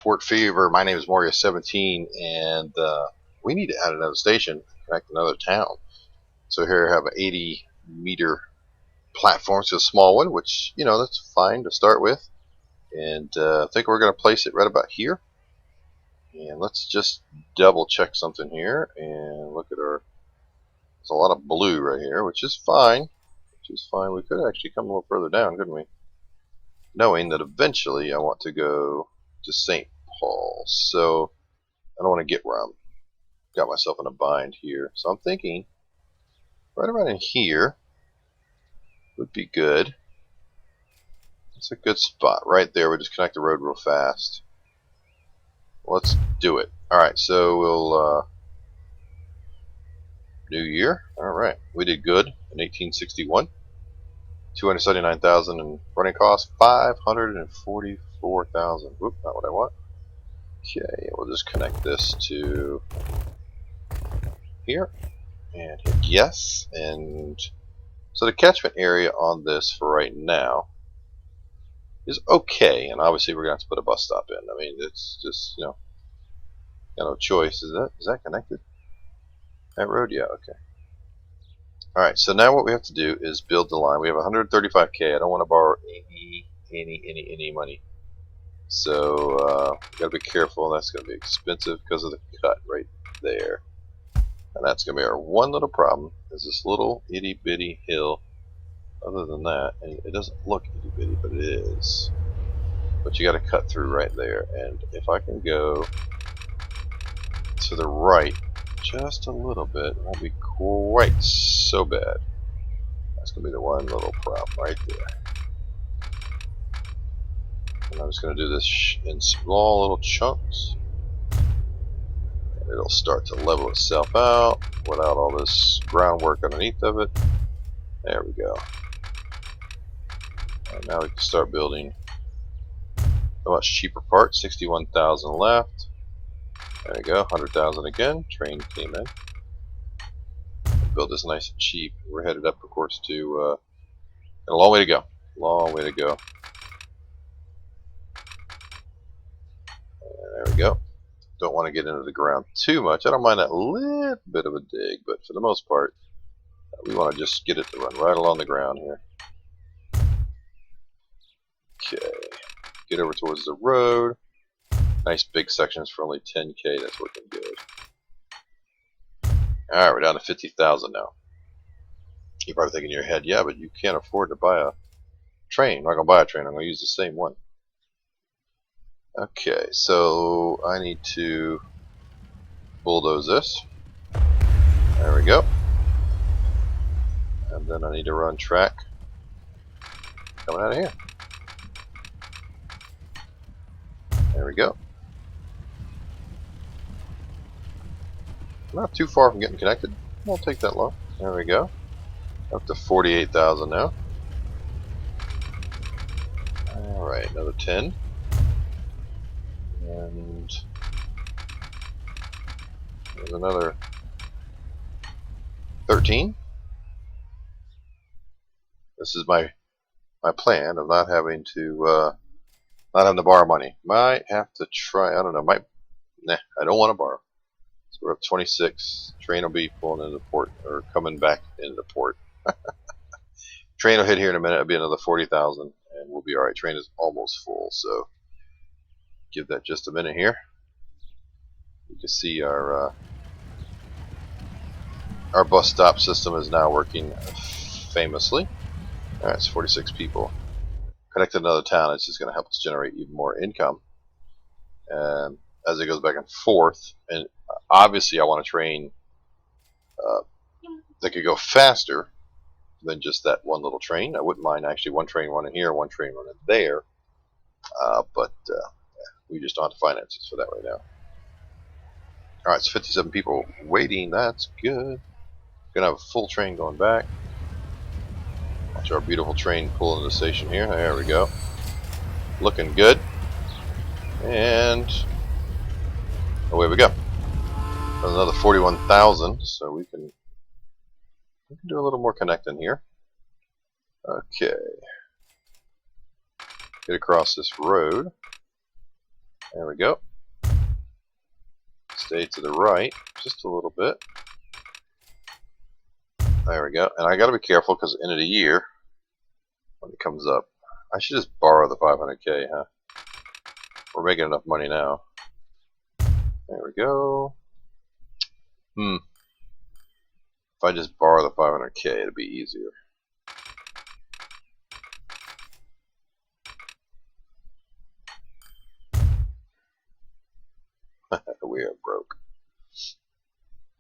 Port Fever. My name is Moria17, and we need to add another station, connect another town. So here I have an 80-meter platform, so a small one, which, that's fine to start with. And I think we're going to place it right about here. And let's just double check something here and look at our. There's a lot of blue right here, which is fine. We could actually come a little further down, couldn't we? Knowing that eventually I want to go to St. Paul. So I don't want to get where I'm got myself in a bind here. So I'm thinking right around in here would be good. It's a good spot right there. We'll just connect the road real fast. Let's do it. Alright, so we'll New Year. Alright, we did good in 1861. 279,000 in running costs, 544,000. Whoop, not what I want. Okay, we'll just connect this to here and hit yes. And so the catchment area on this for right now is okay, and obviously we're gonna have to put a bus stop in. I mean, it's just got no choice. Is that connected? That road, yeah, okay. All right, so now what we have to do is build the line. We have 135K. I don't want to borrow any money. So gotta be careful. That's gonna be expensive because of the cut right there, and that's gonna be our one little problem. Is this little itty bitty hill. Other than that, and it doesn't look itty bitty, but it is. But you got to cut through right there, and if I can go to the right just a little bit, it won't be quite so bad. That's gonna be the one little problem right there. And I'm just gonna do this in small little chunks, and it'll start to level itself out without all this groundwork underneath of it. There we go. And now we can start building a much cheaper part. 61,000 left. There we go, 100,000 again. Train came in. Build this nice and cheap. We're headed up, of course, to a long way to go. Long way to go. And there we go. Don't want to get into the ground too much. I don't mind that little bit of a dig, but for the most part, we want to just get it to run right along the ground here. Okay. Get over towards the road. Nice big sections for only 10K. That's looking good. Alright, we're down to 50,000 now. You're probably thinking in your head, yeah, but you can't afford to buy a train. I'm not going to buy a train. I'm going to use the same one. Okay, so I need to bulldoze this. There we go. And then I need to run track coming out of here. There we go. Not too far from getting connected. Won't take that long. There we go. Up to 48,000 now. Alright, another 10. And there's another 13. This is my plan of not having to borrow money. Might have to try. I don't know. Nah, I don't want to borrow. So we're up 26. Train will be pulling into port or coming back into port. Train will hit here in a minute. It'll be another 40,000, and we'll be all right. Train is almost full, so give that just a minute here. You can see our bus stop system is now working famously. All right, it's 46 people. Connect to another town. It's just going to help us generate even more income as it goes back and forth. And obviously, I want to train that could go faster than just that one little train. I wouldn't mind actually one train running here, one train running there. But we just don't have the finances for that right now. All right, so 57 people waiting. That's good. Gonna have a full train going back. Watch our beautiful train pull into the station here. There we go. Looking good. And away we go. Another 41,000, so we can do a little more connecting here. Okay. Get across this road. There we go. Stay to the right just a little bit. There we go. And I got to be careful because at the end of the year, when it comes up, I should just borrow the 500K, huh? We're making enough money now. There we go. If I just borrow the 500K, it'd be easier. We are broke.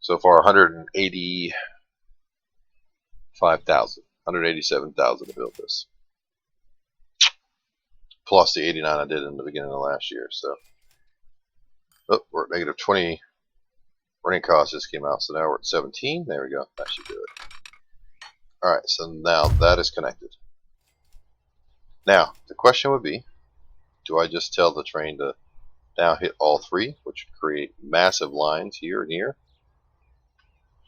So far, 185,000, 187,000 to build this, plus the 89 I did in the beginning of last year. So, we're at negative 20. Running cost just came out, so now we're at 17. There we go. That should do it. All right. So now that is connected. Now the question would be, do I just tell the train to now hit all three, which would create massive lines here and here?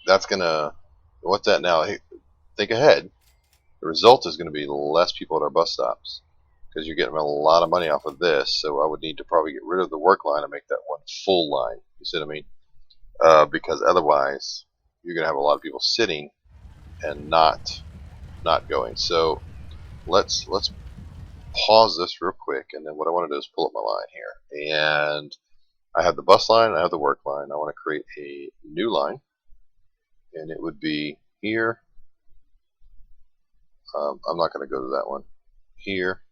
That's gonna, what's that now? Think ahead. The result is going to be less people at our bus stops because you're getting a lot of money off of this. So I would need to probably get rid of the work line and make that one full line. You see what I mean? Because otherwise you're going to have a lot of people sitting and not going. So let's pause this real quick, and then what I want to do is pull up my line here. And I have the bus line, I have the work line. I want to create a new line, and it would be here. I'm not going to go to that one. Here,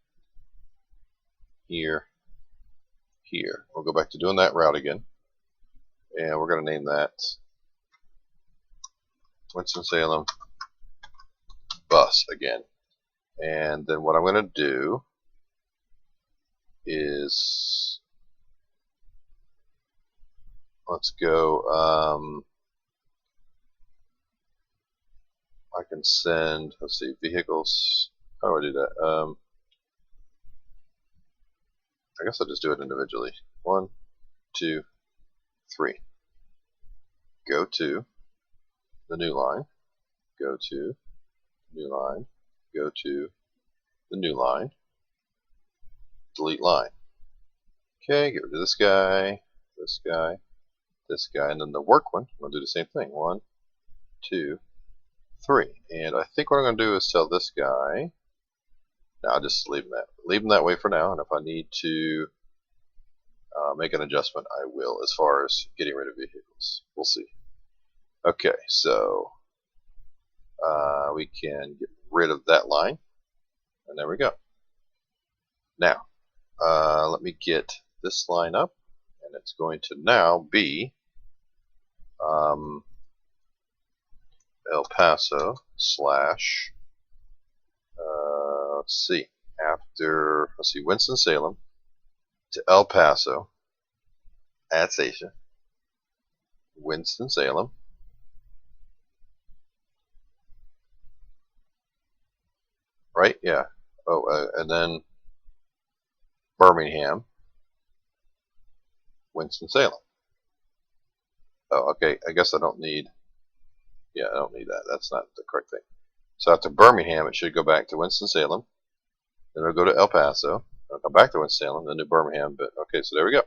here, here. We'll go back to doing that route again, and we're going to name that Winston-Salem bus again. And then what I'm going to do is, let's go, I can send, let's see, vehicles. How do I do that? I guess I'll just do it individually. 1, 2, 3. Go to the new line. Go to new line. Go to the new line. Delete line. Okay, get rid of this guy, this guy, this guy, and then the work one. I'm going to do the same thing. 1, 2, 3. And I think what I'm going to do is tell this guy. Now I'll just leave him that way for now. And if I need to make an adjustment, I will, as far as getting rid of vehicles. We'll see. Okay, so we can get rid of that line, and there we go. Now let me get this line up, and it's going to now be El Paso slash, let's see, Winston-Salem to El Paso, add station, Winston-Salem, right? Yeah. Oh, and then Birmingham, Winston-Salem. Oh, okay. I guess I don't need. Yeah, I don't need that. That's not the correct thing. So after Birmingham, it should go back to Winston-Salem. Then it'll go to El Paso. It'll come back to Winston-Salem, then to Birmingham. But okay, so there we go.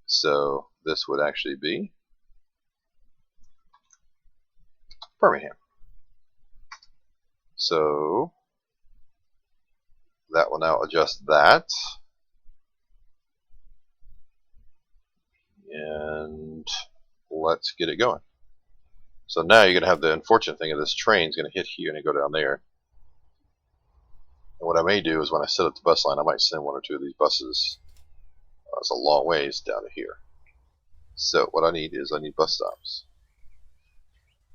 So this would actually be Birmingham. So that will now adjust that. And let's get it going. So now you're going to have the unfortunate thing of this train's going to hit here and go down there. And what I may do is when I set up the bus line, I might send 1 or 2 of these buses. It's a long ways down to here. So what I need is I need bus stops.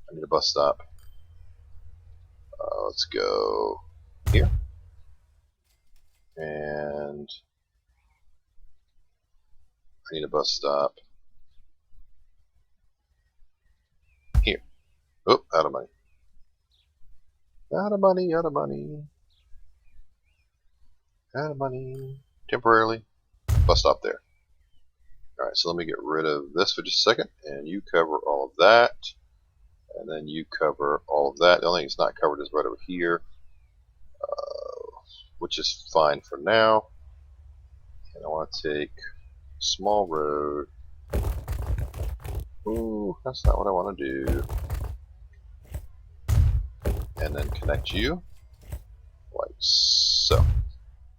I need a bus stop. Let's go here. And I need a bus stop here. Oh, out of money. Out of money, out of money. Out of money. Temporarily. Bus stop there. Alright, so let me get rid of this for just a second. And you cover all of that. And then you cover all of that. The only thing that's not covered is right over here. Which is fine for now. And I want to take small road. Ooh, that's not what I want to do. And then connect you like so.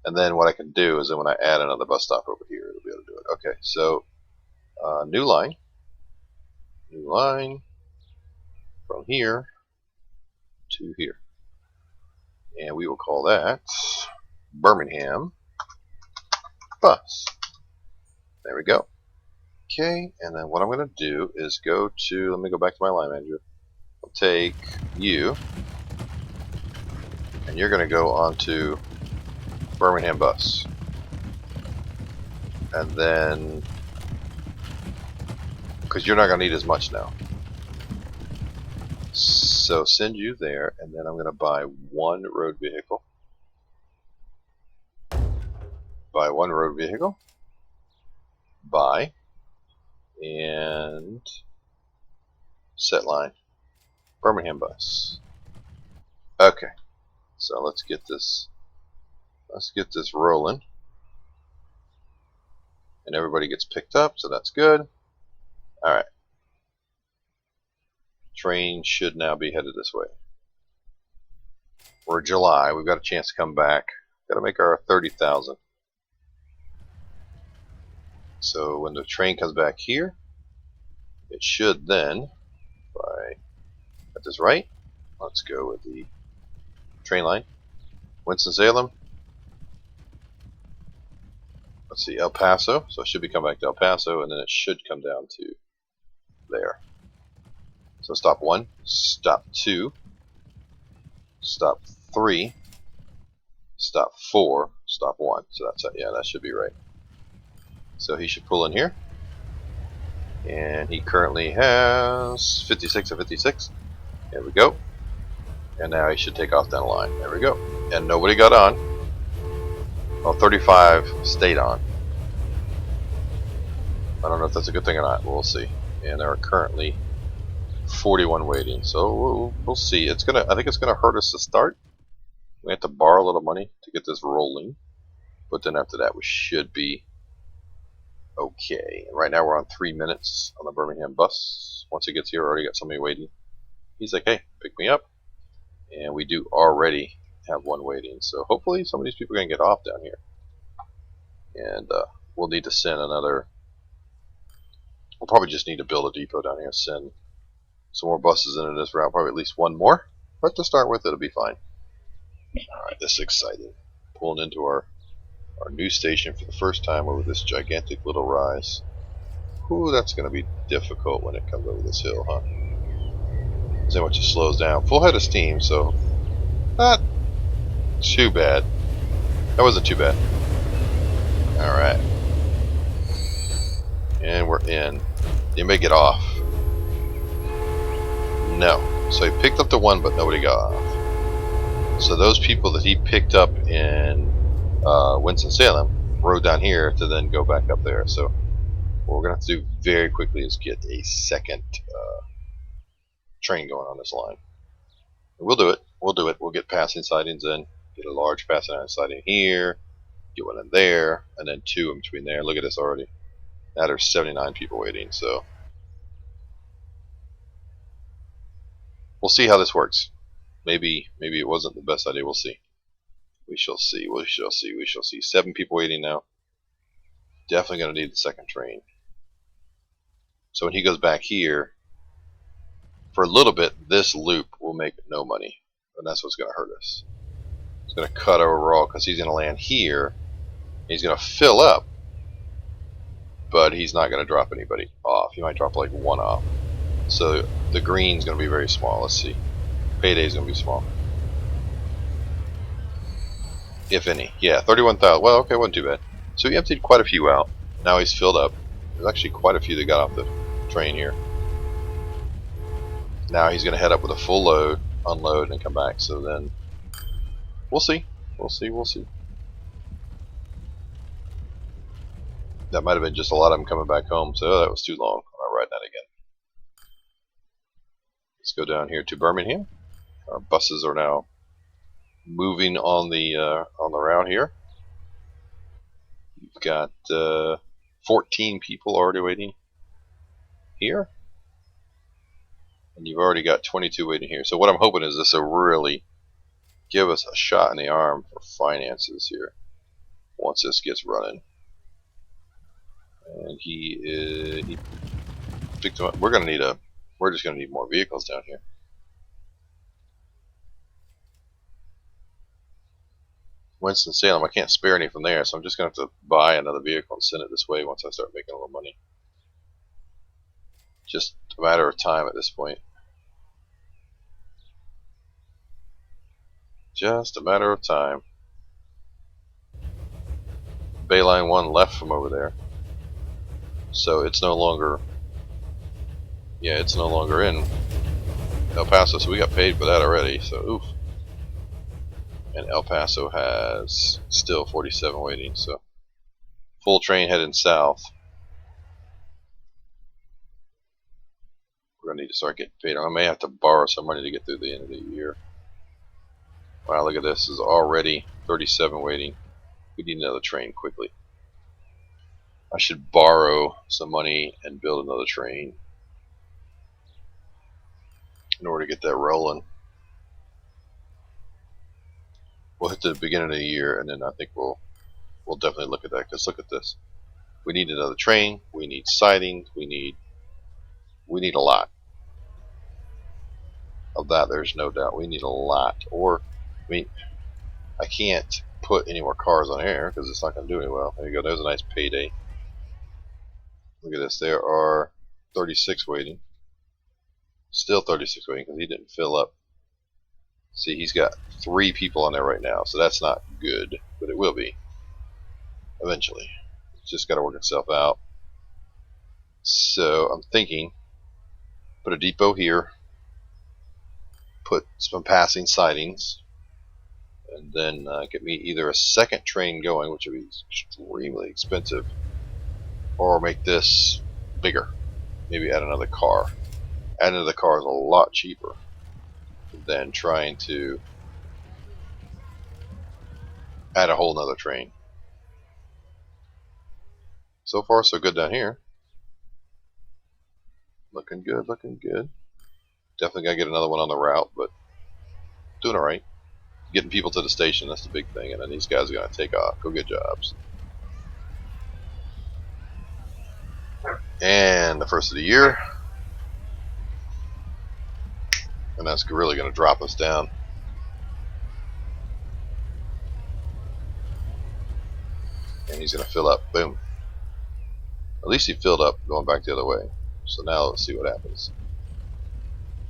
And then what I can do is then when I add another bus stop over here, it'll be able to do it. Okay, so new line from here to here. And we will call that Birmingham Bus. There we go. Okay, and then what I'm going to do is go to, let me go back to my line manager. I'll take you, and you're going to go onto Birmingham Bus. And then, because you're not going to need as much now. So send you there, and then I'm going to buy one road vehicle. Buy one road vehicle. Buy. And set line. Birmingham Bus. Okay. So let's get this rolling. And everybody gets picked up, so that's good. Alright. Train should now be headed this way. We're July. We've got a chance to come back. Got to make our 30,000. So when the train comes back here, it should then, if I get this right, let's go with the train line. Winston-Salem. Let's see, El Paso. So it should be coming back to El Paso, and then it should come down to there. So stop 1, stop 2, stop 3, stop 4, stop 1. So that's it. Yeah, that should be right. So he should pull in here. And he currently has 56 and 56. There we go. And now he should take off down the line. There we go. And nobody got on. Well, 35 stayed on. I don't know if that's a good thing or not. We'll see. And there are currently 41 waiting. So we'll see. I think it's gonna hurt us to start. We have to borrow a little money to get this rolling. But then after that, we should be okay. And right now we're on 3 minutes on the Birmingham Bus. Once he gets here, already got somebody waiting. He's like, hey, pick me up. And we do already have one waiting. So hopefully some of these people are going to get off down here. And we'll need to send another. We'll probably just need to build a depot down here. Send some more buses into this route. Probably at least one more. But to start with, it'll be fine. Alright, this is exciting. Pulling into our new station for the first time over this gigantic little rise. Ooh, that's going to be difficult when it comes over this hill, huh? So much it slows down. Full head of steam, so not too bad. That wasn't too bad. Alright. And we're in. You may get off. No. So he picked up the one, but nobody got off. So those people that he picked up in Winston-Salem rode down here to then go back up there. So what we're going to have to do very quickly is get a second train going on this line. And we'll do it. We'll get passing sidings in. Get a large passing siding here. Get one in there. And then 2 in between there. Look at this already. Now there's 79 people waiting. So we'll see how this works. Maybe it wasn't the best idea. We'll see. We shall see. We shall see. We shall see. 7 people waiting now. Definitely going to need the second train. So when he goes back here, for a little bit, this loop will make no money. And that's what's going to hurt us. It's going to cut overall because he's going to land here. He's going to fill up. But he's not going to drop anybody off. He might drop like 1 off. So the green's going to be very small. Let's see. Payday's going to be small. If any. Yeah, 31,000. Well, okay, wasn't too bad. So he emptied quite a few out. Now he's filled up. There's actually quite a few that got off the train here. Now he's going to head up with a full load, unload, and come back. So then, we'll see. We'll see. That might have been just a lot of them coming back home. So that was too long. I'm not riding that again. Let's go down here to Birmingham. Our buses are now moving on the route here. You've got 14 people already waiting here, and you've already got 22 waiting here. So what I'm hoping is this will really give us a shot in the arm for finances here once this gets running. And he picked them up. We're just gonna need more vehicles down here. Winston-Salem, I can't spare any from there, so I'm just gonna have to buy another vehicle and send it this way once I start making a little money. Just a matter of time at this point. Just a matter of time. Bayline 1 left from over there, so it's no longer, yeah, it's no longer in El Paso, so we got paid for that already, so oof. And El Paso has still 47 waiting, so full train heading south. We're gonna need to start getting paid. I may have to borrow some money to get through the end of the year. Wow, look at this, is already 37 waiting. We need another train quickly. I should borrow some money and build another train in order to get that rolling. We'll hit the beginning of the year, and then I think we'll definitely look at that. Because look at this, we need another train. We need sidings. We need a lot of that. There's no doubt. We need a lot. Or, I mean, I can't put any more cars on air because it's not going to do any well. There you go. There's a nice payday. Look at this. There are 36 waiting. Still 36 waiting because he didn't fill up. See, he's got 3 people on there right now, so that's not good, but it will be eventually. It's just got to work itself out. So I'm thinking, put a depot here, put some passing sidings, and then get me either a second train going, which would be extremely expensive, or make this bigger. Maybe add another car. Adding another car is a lot cheaper than trying to add a whole nother train. So far so good down here. Looking good, looking good. Definitely gotta get another one on the route, but doing alright. Getting people to the station, that's the big thing, and then these guys are gonna take off, go get jobs. And the first of the year, and that's really gonna drop us down. And he's gonna fill up, boom. At least he filled up going back the other way. So now let's see what happens.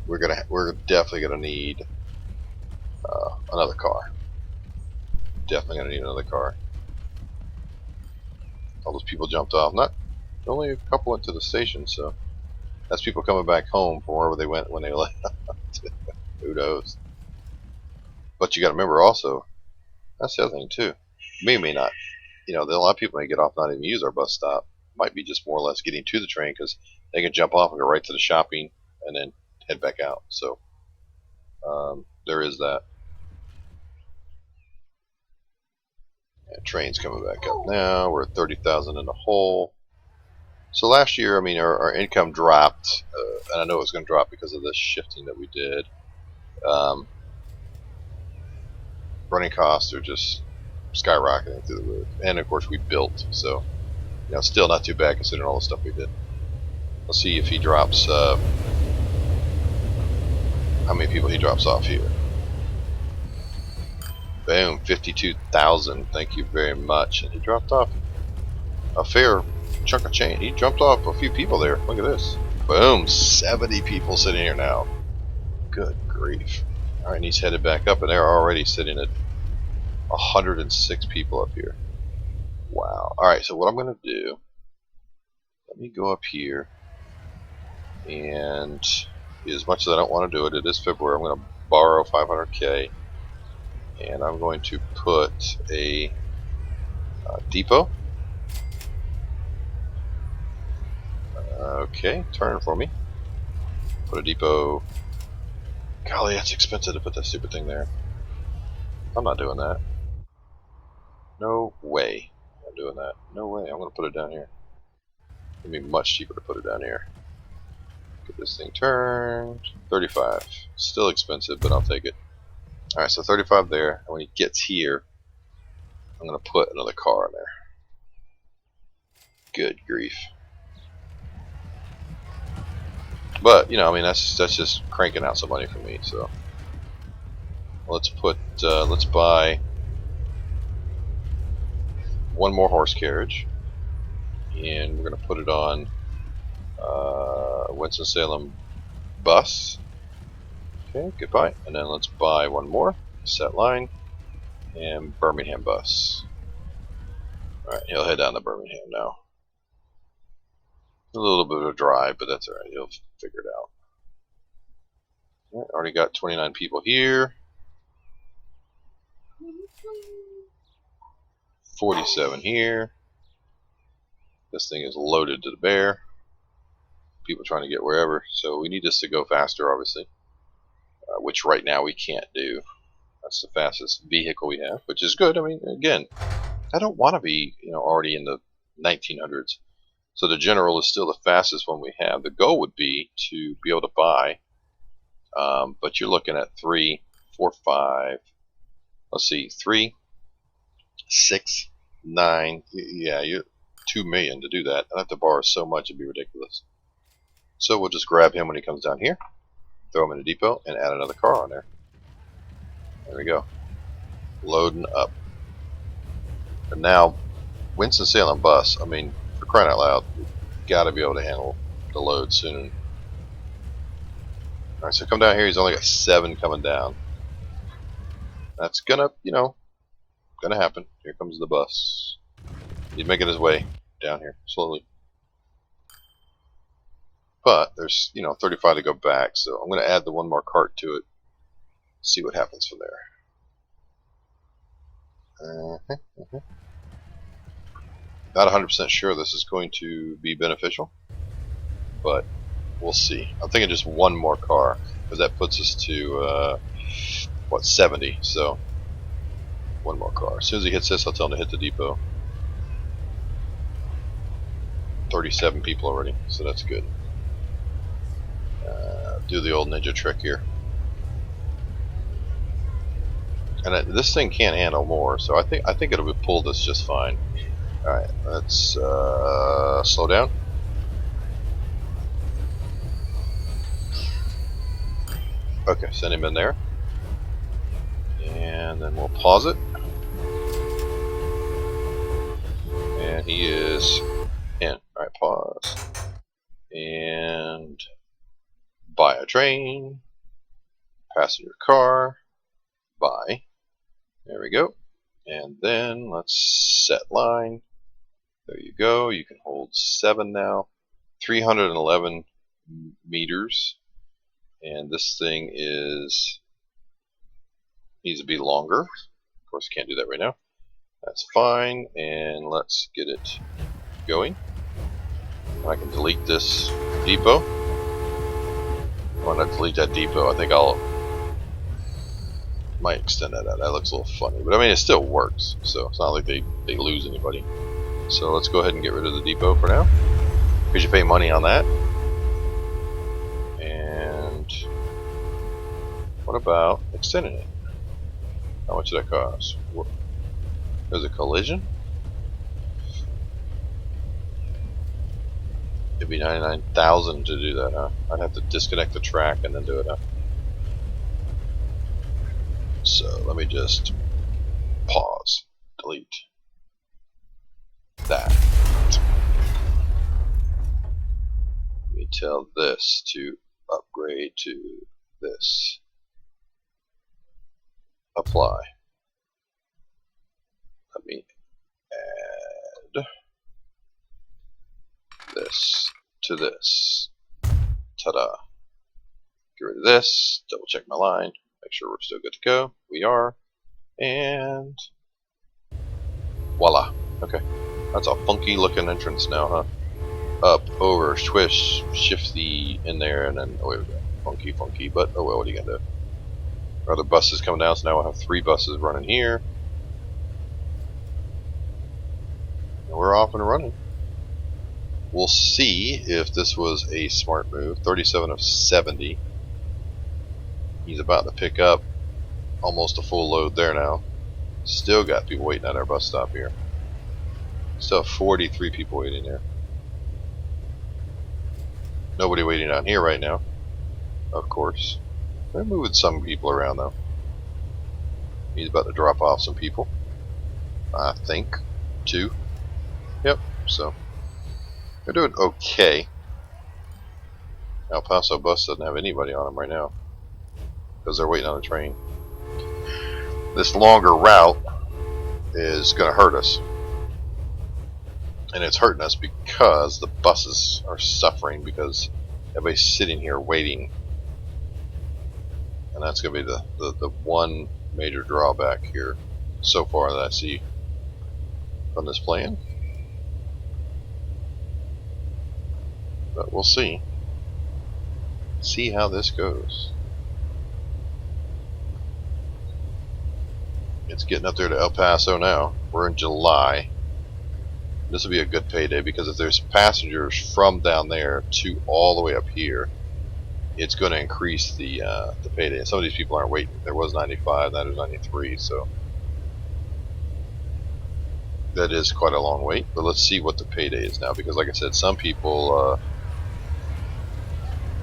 We're definitely gonna need another car. Definitely gonna need another car. All those people jumped off. Not only a couple went to the station, so that's people coming back home from wherever they went when they left. Who knows? But you got to remember also, that's the other thing too. May not. You know, a lot of people may get off not even use our bus stop. Might be just more or less getting to the train because they can jump off and go right to the shopping and then head back out. So there is that. And train's coming back up now. We're at 30,000 in the hole. So last year, I mean, our income dropped, and I know it was going to drop because of this shifting that we did. Running costs are just skyrocketing through the roof, and of course we built, so you know, still not too bad considering all the stuff we did. Let's see if he drops. How many people he drops off here? Boom, 52,000. Thank you very much. And he dropped off a fair chunk of change. He jumped off a few people there. Look at this. Boom, 70 people sitting here now. Good grief. Alright, and he's headed back up, and they're already sitting at 106 people up here. Wow. Alright, so what I'm going to do, let me go up here, and as much as I don't want to do it, it is February, I'm going to borrow 500K, and I'm going to put a depot. Okay, turn for me. Put a depot. Golly, that's expensive to put that stupid thing there. I'm not doing that. No way I'm doing that. No way. I'm going to put it down here. It'd be much cheaper to put it down here. Get this thing turned. 35. Still expensive, but I'll take it. Alright, so 35 there. And when he gets here, I'm going to put another car in there. Good grief. But, you know, I mean, that's just cranking out some money for me, so. Let's buy one more horse carriage. And we're going to put it on Winston-Salem bus. Okay, goodbye. And then let's buy one more, set line, and Birmingham bus. Alright, he'll head down to Birmingham now. A little bit of a drive, but that's alright, he'll figure it out. Alright, already got 29 people here. 47 here. This thing is loaded to the bear. People trying to get wherever, so we need this to go faster, obviously. Which right now we can't do. That's the fastest vehicle we have, which is good. I mean, again, I don't want to be, you know, already in the 1900s. So the General is still the fastest one we have. The goal would be to be able to buy, but you're looking at 3, 4, 5. Let's see, 3, 6, 9. Yeah, you're 2 million to do that. I'd have to borrow so much it'd be ridiculous. So we'll just grab him when he comes down here, throw him in the depot, and add another car on there. There we go. Loading up. And now, Winston-Salem bus, I mean, for crying out loud, you've got to be able to handle the load soon. Alright, so come down here, he's only got 7 coming down. That's gonna, you know, gonna happen. Here comes the bus. He's making his way down here, slowly. But there's, you know, 35 to go back, so I'm going to add the one more cart to it. See what happens from there. Not 100% sure this is going to be beneficial, but we'll see. I'm thinking just one more car, because that puts us to, what, 70, so one more car. As soon as he hits this, I'll tell him to hit the depot. 37 people already, so that's good. Do the old ninja trick here. And this thing can't handle more, so I think it'll pull this just fine. Alright, let's slow down. Okay, send him in there. And then we'll pause it. And he is in. Alright, pause. And buy a train. Passenger car. Buy. There we go. And then let's set line. There you go. You can hold 7 now. 311 meters. And this thing needs to be longer. Of course, can't do that right now. That's fine. And let's get it going. I can delete this depot. Well, not delete that depot. I think might extend that out. That looks a little funny, but I mean it still works, so it's not like they lose anybody. So let's go ahead and get rid of the depot for now, because you pay money on that. And what about extending it? How much did that cost? There's a collision. It'd be 99,000 to do that, huh? I'd have to disconnect the track and then do it, huh? So let me just pause, delete that. Let me tell this to upgrade to this. Apply. Let me add this to this. Ta-da. Get rid of this, double check my line. Make sure we're still good to go. We are. And voila. Okay. That's a funky looking entrance now, huh? Up, over, swish, shifty in there, and then away we go. Funky, but oh well, what are you gonna do? Other buses coming down, so now we'll have 3 buses running here. And we're off and running. we'll see if this was a smart move. 37 of 70. He's about to pick up almost a full load there now. Still got people waiting at our bus stop here. Still have 43 people waiting there. Nobody waiting down here right now, of course. They're moving some people around though. He's about to drop off some people. I think. 2. Yep, so they're doing okay. El Paso bus doesn't have anybody on them right now because they're waiting on a train. This longer route is going to hurt us. And it's hurting us because the buses are suffering because everybody's sitting here waiting. And that's going to be the one major drawback here so far that I see from this plan. But we'll see. See how this goes. It's getting up there to El Paso now. We're in July. This will be a good payday because if there's passengers from down there to all the way up here, it's going to increase the payday. And some of these people aren't waiting. There was 95, now there's 93, so that is quite a long wait. But let's see what the payday is now, because like I said, some people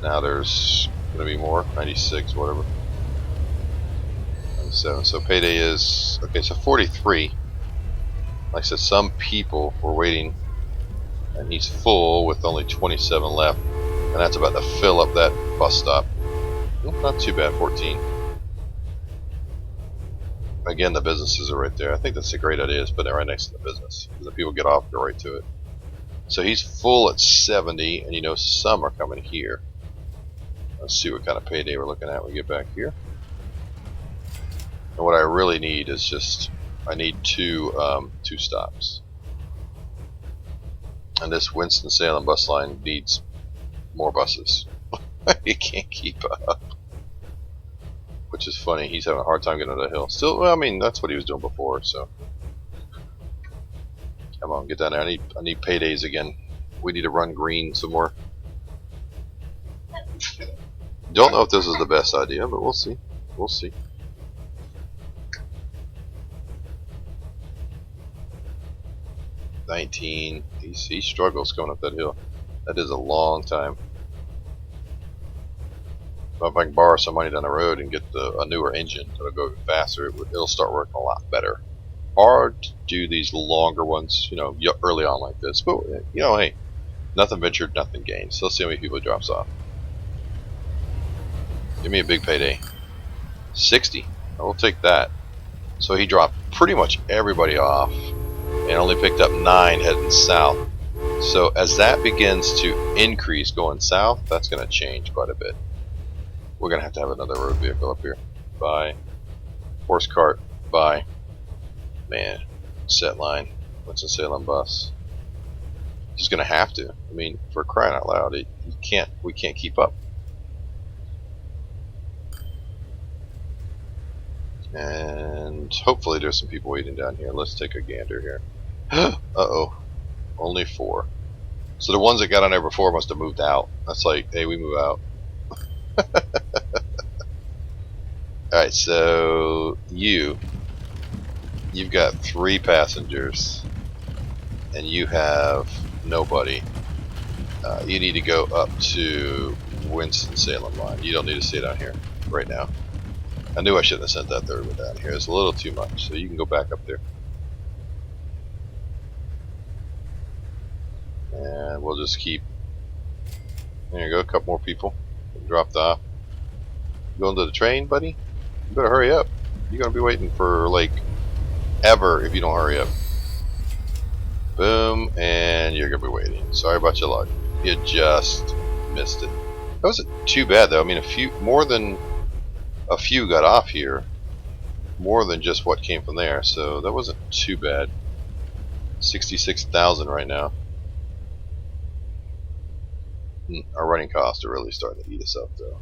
now there's going to be more, 96, whatever, 97. So payday is okay. So 43. Like I said, some people were waiting, and he's full with only 27 left, and that's about to fill up that bus stop. Not too bad, 14. Again, the businesses are right there. I think that's a great idea, is putting it right next to the business. The people get off, go right to it. So he's full at 70, and you know some are coming here. Let's see what kind of payday we're looking at when we get back here. And what I really need is just, I need two stops. And this Winston-Salem bus line needs more buses. You can't keep up. Which is funny. He's having a hard time getting up the hill. Still, well, I mean, that's what he was doing before, so. Come on, get down there. I need paydays again. We need to run green some more. Don't know if this is the best idea, but we'll see. We'll see. $19. He struggles going up that hill. That is a long time. If I can borrow some money down the road and get a newer engine that'll go faster, it'll start working a lot better. Hard to do these longer ones, you know, early on like this. But you know, hey, nothing ventured, nothing gained. So let's see how many people it drops off. Give me a big payday. 60. I will take that. So he dropped pretty much everybody off and only picked up 9 heading south. So as that begins to increase going south, that's going to change quite a bit. We're going to have another road vehicle up here. Bye. Horse cart. Bye. Man. Set line. Winston-Salem bus. Just going to have to. I mean, for crying out loud, we can't keep up. And hopefully there's some people waiting down here. Let's take a gander here. Uh-oh. Only 4. So the ones that got on there before must have moved out. That's like, hey, we move out. Alright, so you've got 3 passengers and you have nobody. You need to go up to Winston-Salem line. You don't need to stay down here right now. I knew I shouldn't have sent that third one down here. It's a little too much, so you can go back up there. And we'll just keep. There you go, a couple more people dropped off. Going to the train, buddy? You better hurry up. You're going to be waiting for, like, ever if you don't hurry up. Boom, and you're going to be waiting. Sorry about your luck. You just missed it. That wasn't too bad, though. I mean, more than a few got off here. More than just what came from there, so that wasn't too bad. 66,000 right now. Our running costs are really starting to eat us up, though.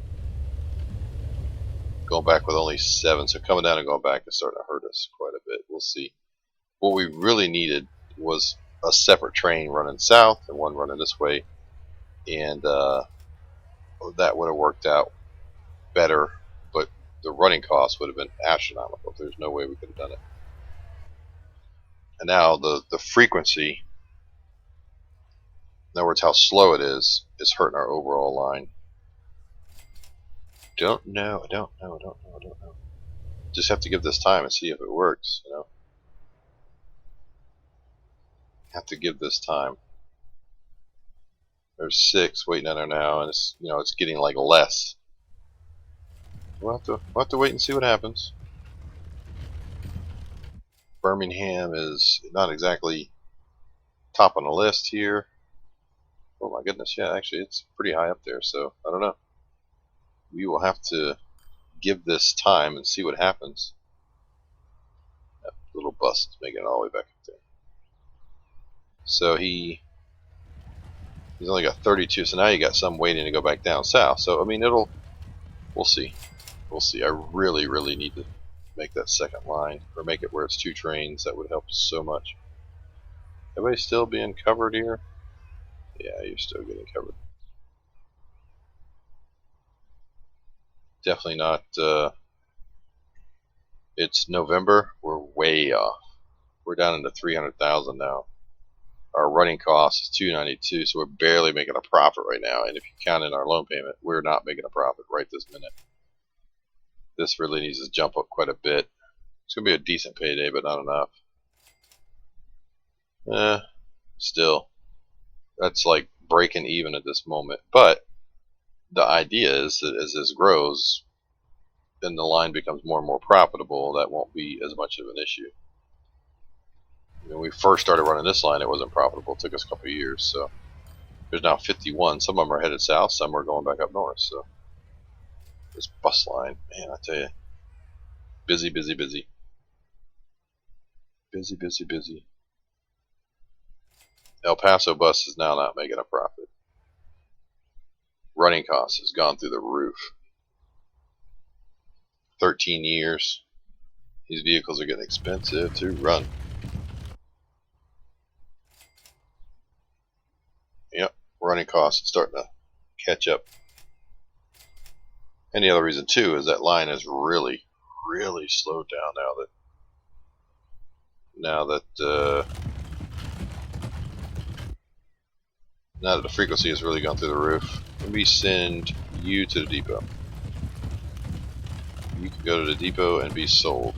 Going back with only 7, so coming down and going back is starting to hurt us quite a bit. We'll see. What we really needed was a separate train running south and one running this way, and that would have worked out better, but the running cost would have been astronomical. There's no way we could have done it. And now the frequency, in other words, how slow it is hurting our overall line. I don't know. Just have to give this time and see if it works, you know. Have to give this time. There's 6 waiting on her now, and it's, you know, it's getting like less. We'll have to wait and see what happens. Birmingham is not exactly top on the list here. Oh my goodness, yeah, actually it's pretty high up there, so I don't know. We will have to give this time and see what happens. That little bus is making it all the way back up there. So he's only got 32, so now you got some waiting to go back down south. So I mean, we'll see. We'll see. I really need to make that second line, or make it where it's 2 trains. That would help so much. Everybody still being covered here? Yeah, you're still getting covered. Definitely not. It's November. We're way off. We're down into 300,000 now. Our running cost is 292, so we're barely making a profit right now. And if you count in our loan payment, we're not making a profit right this minute. This really needs to jump up quite a bit. It's gonna be a decent payday, but not enough. Still, that's like breaking even at this moment. But the idea is that as this grows, then the line becomes more and more profitable. That won't be as much of an issue. When we first started running this line, it wasn't profitable. It took us a couple of years. So there's now 51. Some of them are headed south. Some are going back up north. So this bus line, man, I tell you, busy. El Paso bus is now not making a profit. Running costs has gone through the roof. 13 years. These vehicles are getting expensive to run. Yep, running costs are starting to catch up. And the other reason too is that line has really slowed down now that the frequency has really gone through the roof. Let me send you to the depot. You can go to the depot and be sold.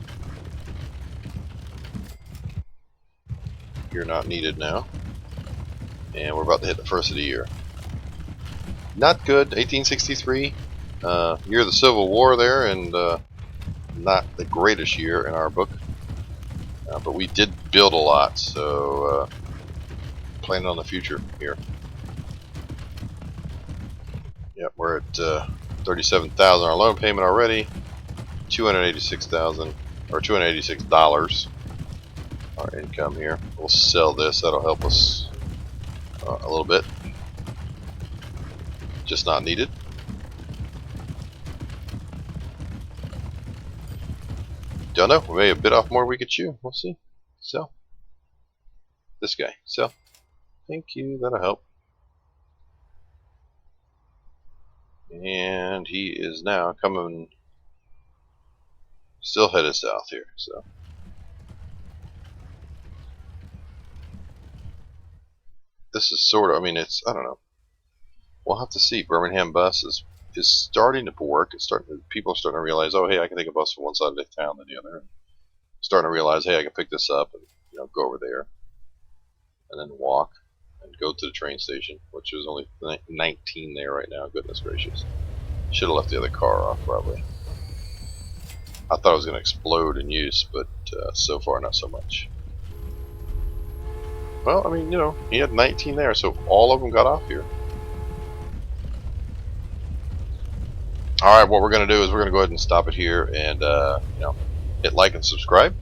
You're not needed now. And we're about to hit the first of the year. Not good, 1863. Year of the Civil War there, and not the greatest year in our book. But we did build a lot, so planning on the future here. Yep, we're at 37,000 our loan payment already. 286,000 or $286 our income here. We'll sell this. That'll help us a little bit. Just not needed. Don't know. We may have bit off more we could chew. We'll see. Sell. This guy. Sell. Thank you. That'll help. And he is now coming, still headed south here. So this is sort of, I mean, it's, I don't know. We'll have to see. Birmingham bus is starting to work. It's starting. People are starting to realize, oh, hey, I can take a bus from one side of the town to the other. Starting to realize, hey, I can pick this up and, you know, go over there, and then walk and go to the train station, which is only 19 there right now. Goodness gracious! Should have left the other car off probably. I thought it was going to explode in use, but so far not so much. Well, I mean, you know, he had 19 there, so all of them got off here. Alright, what we're going to do is we're going to go ahead and stop it here and, you know, hit like and subscribe.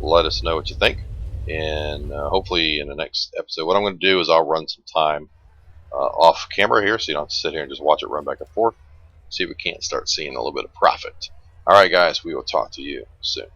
Let us know what you think. And hopefully in the next episode, what I'm going to do is I'll run some time off camera here so you don't have to sit here and just watch it run back and forth. See if we can't start seeing a little bit of profit. Alright guys, we will talk to you soon.